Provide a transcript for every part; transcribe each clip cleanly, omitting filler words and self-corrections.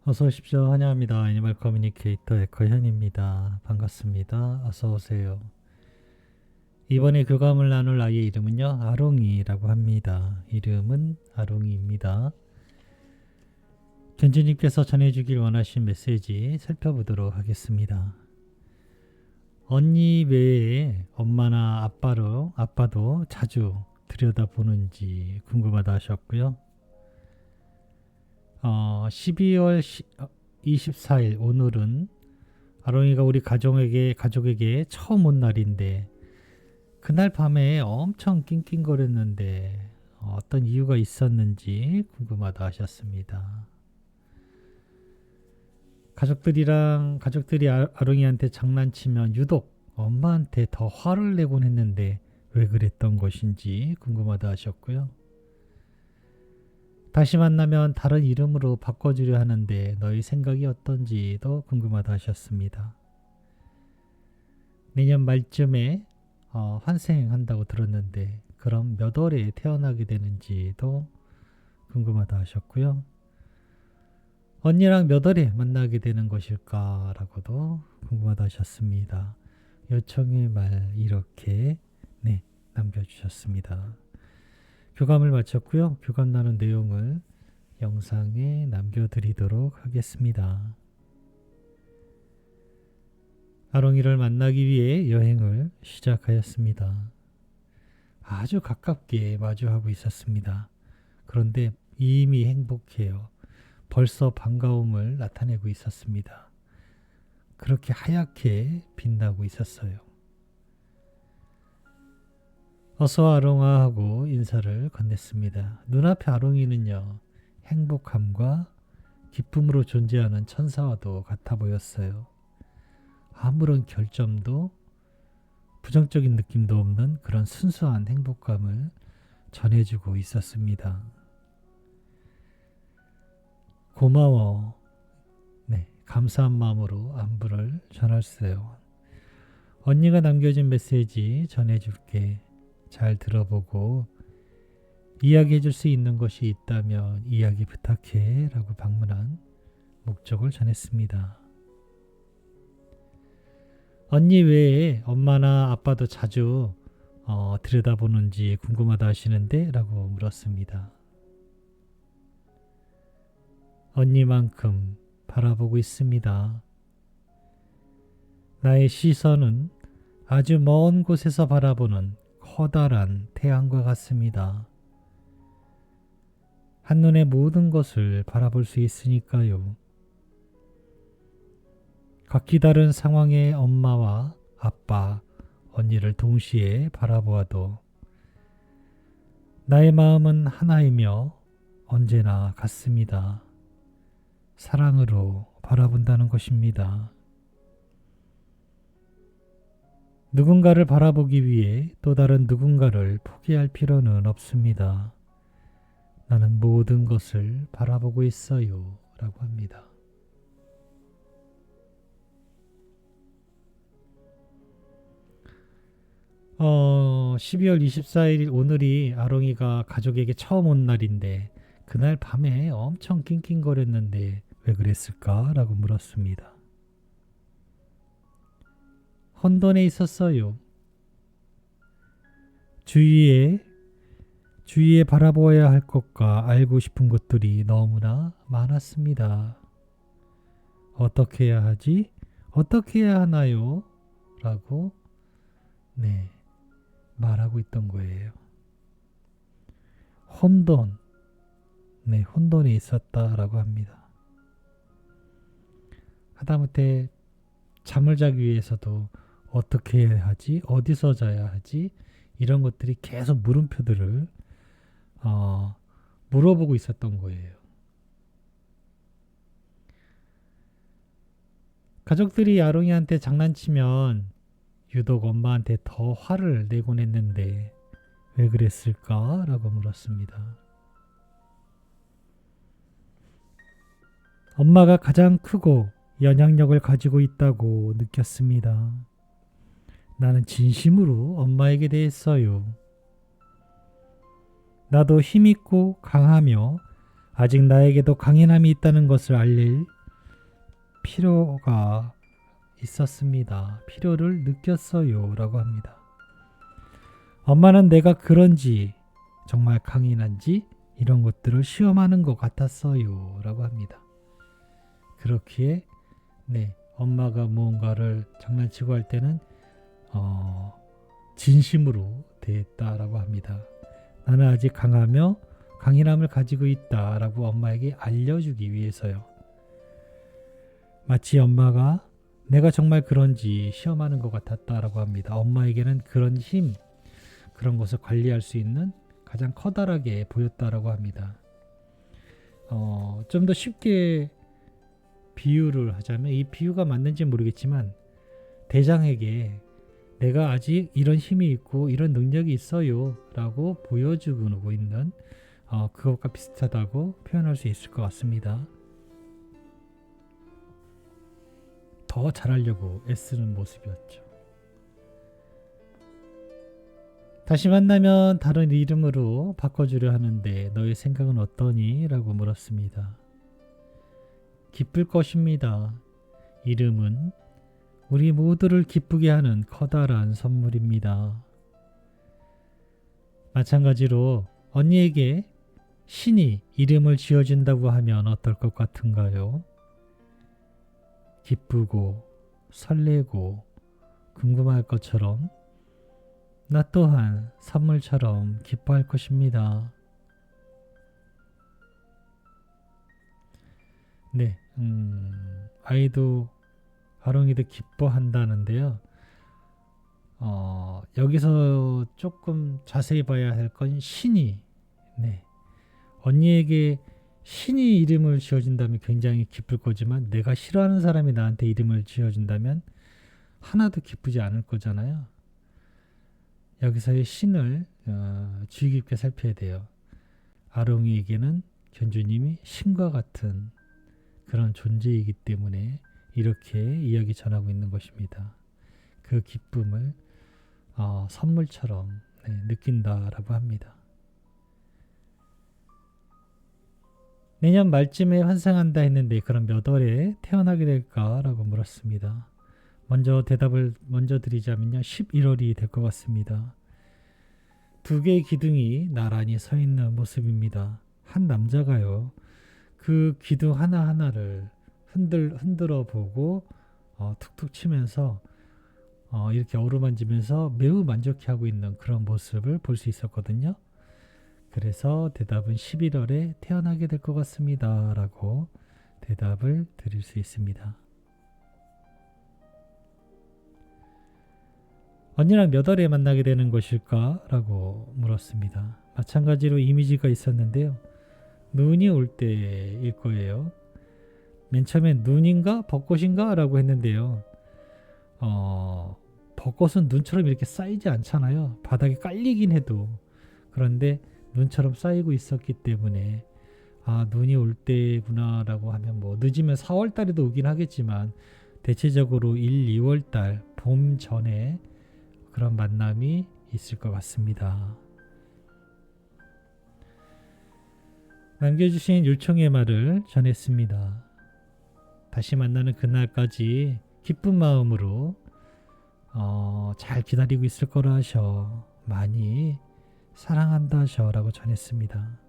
어서 오십시오. 환영합니다. 애니멀 커뮤니케이터 에커현입니다. 반갑습니다. 어서 오세요. 이번에 교감을 나눌 아이의 이름은요, 아롱이라고 합니다. 이름은 아롱이입니다. 견주님께서 전해주길 원하신 메시지 살펴보도록 하겠습니다. 언니 외에 엄마나 아빠도 자주 들여다보는지 궁금하다 하셨고요. 12월 24일 오늘은 아롱이가 우리 가족에게 처음 온 날인데 그날 밤에 엄청 낑낑거렸는데 어떤 이유가 있었는지 궁금하다 하셨습니다. 가족들이 아롱이한테 장난치면 유독 엄마한테 더 화를 내곤 했는데 왜 그랬던 것인지 궁금하다 하셨고요. 다시 만나면 다른 이름으로 바꿔주려 하는데 너희 생각이 어떤지도 궁금하다 하셨습니다. 내년 말쯤에 환생한다고 들었는데 그럼 몇 월에 태어나게 되는지도 궁금하다 하셨고요. 언니랑 몇 월에 만나게 되는 것일까라고도 궁금하다 하셨습니다. 요청의 말 이렇게 남겨주셨습니다. 교감을 마쳤고요. 교감 나눈 내용을 영상에 남겨드리도록 하겠습니다. 아롱이를 만나기 위해 여행을 시작하였습니다. 아주 가깝게 마주하고 있었습니다. 그런데 이미 행복해요. 벌써 반가움을 나타내고 있었습니다. 그렇게 하얗게 빛나고 있었어요. 어서 아롱아 하고 인사를 건넸습니다. 눈앞에 아롱이는요, 행복함과 기쁨으로 존재하는 천사와도 같아 보였어요. 아무런 결점도 부정적인 느낌도 없는 그런 순수한 행복감을 전해주고 있었습니다. 고마워. 감사한 마음으로 안부를 전했어요. 언니가 남겨준 메시지 전해줄게. 잘 들어보고 이야기해줄 수 있는 것이 있다면 이야기 부탁해 라고 방문한 목적을 전했습니다. 언니 외에 엄마나 아빠도 자주 들여다보는지 궁금하다 하시는데 라고 물었습니다. 언니만큼 바라보고 있습니다. 나의 시선은 아주 먼 곳에서 바라보는 커다란 태양과 같습니다. 한눈에 모든 것을 바라볼 수 있으니까요. 각기 다른 상황의 엄마와 아빠, 언니를 동시에 바라보아도 나의 마음은 하나이며 언제나 같습니다. 사랑으로 바라본다는 것입니다. 누군가를 바라보기 위해 또 다른 누군가를 포기할 필요는 없습니다. 나는 모든 것을 바라보고 있어요. 라고 합니다. 12월 24일 오늘이 아롱이가 가족에게 처음 온 날인데 그날 밤에 엄청 낑낑거렸는데 왜 그랬을까? 라고 물었습니다. 혼돈에 있었어요. 주위에 바라보아야 할 것과 알고 싶은 것들이 너무나 많았습니다. 어떻게 해야 하지? 어떻게 해야 하나요? 라고 말하고 있던 거예요. 혼돈에 있었다라고 합니다. 하다못해 잠을 자기 위해서도 어떻게 해야 하지? 어디서 자야 하지? 이런 것들이 계속 물음표들을 물어보고 있었던 거예요. 가족들이 아롱이한테 장난치면 유독 엄마한테 더 화를 내곤 했는데 왜 그랬을까? 라고 물었습니다. 엄마가 가장 크고 영향력을 가지고 있다고 느꼈습니다. 나는 진심으로 엄마에게 대했어요. 나도 힘있고 강하며 아직 나에게도 강인함이 있다는 것을 알릴 필요가 있었습니다. 필요를 느꼈어요. 라고 합니다. 엄마는 내가 그런지 정말 강인한지 이런 것들을 시험하는 것 같았어요. 라고 합니다. 그렇기에 엄마가 무언가를 장난치고 할 때는 진심으로 대했다라고 합니다. 나는 아직 강하며 강인함을 가지고 있다라고 엄마에게 알려주기 위해서요. 마치 엄마가 내가 정말 그런지 시험하는 것 같았다라고 합니다. 엄마에게는 그런 힘, 그런 것을 관리할 수 있는 가장 커다랗게 보였다라고 합니다. 좀 더 쉽게 비유를 하자면, 이 비유가 맞는지 모르겠지만 대장에게 내가 아직 이런 힘이 있고 이런 능력이 있어요 라고 보여주고 있는 그것과 비슷하다고 표현할 수 있을 것 같습니다. 더 잘하려고 애쓰는 모습이었죠. 다시 만나면 다른 이름으로 바꿔주려 하는데 너의 생각은 어떠니? 라고 물었습니다. 기쁠 것입니다. 이름은 우리 모두를 기쁘게 하는 커다란 선물입니다. 마찬가지로 언니에게 신이 이름을 지어준다고 하면 어떨 것 같은가요? 기쁘고 설레고 궁금할 것처럼 나 또한 선물처럼 기뻐할 것입니다. 아이도 아롱이도 기뻐한다는데요. 여기서 조금 자세히 봐야 할 건 신이 언니에게 신이 이름을 지어준다면 굉장히 기쁠 거지만 내가 싫어하는 사람이 나한테 이름을 지어준다면 하나도 기쁘지 않을 거잖아요. 여기서의 신을 주의 깊게 살펴야 돼요. 아롱이에게는 견주님이 신과 같은 그런 존재이기 때문에 이렇게 이야기 전하고 있는 것입니다. 그 기쁨을 선물처럼 느낀다라고 합니다. 내년 말쯤에 환생한다 했는데 그럼 몇 월에 태어나게 될까라고 물었습니다. 대답을 먼저 드리자면요. 11월이 될 것 같습니다. 두 개의 기둥이 나란히 서 있는 모습입니다. 한 남자가요. 그 기둥 하나하나를 흔들어 보고 툭툭 치면서 이렇게 어루만지면서 매우 만족해하고 있는 그런 모습을 볼 수 있었거든요. 그래서 대답은 11월에 태어나게 될 것 같습니다. 라고 대답을 드릴 수 있습니다. 언니랑 몇 월에 만나게 되는 것일까? 라고 물었습니다. 마찬가지로 이미지가 있었는데요. 눈이 올 때일 거예요. 맨 처음에 눈인가 벚꽃인가? 라고 했는데요. 벚꽃은 눈처럼 이렇게 쌓이지 않잖아요. 바닥에 깔리긴 해도. 그런데 눈처럼 쌓이고 있었기 때문에 눈이 올 때구나 라고 하면 늦으면 4월 달에도 오긴 하겠지만 대체적으로 1, 2월 달 봄 전에 그런 만남이 있을 것 같습니다. 남겨주신 요청의 말을 전했습니다. 다시 만나는 그날까지 기쁜 마음으로 잘 기다리고 있을 거라 하셔. 많이 사랑한다 하셔 라고 전했습니다.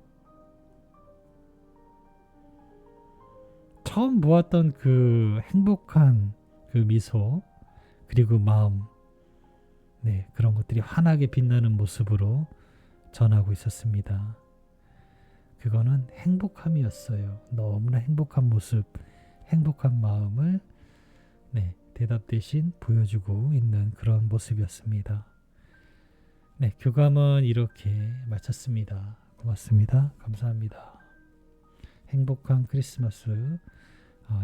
처음 보았던 그 행복한 그 미소 그리고 마음 그런 것들이 환하게 빛나는 모습으로 전하고 있었습니다. 그거는 행복함이었어요. 너무나 행복한 모습, 행복한 마음을 대답 대신 보여주고 있는 그런 모습이었습니다. 교감은 이렇게 마쳤습니다. 고맙습니다. 감사합니다. 행복한 크리스마스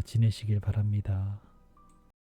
지내시길 바랍니다.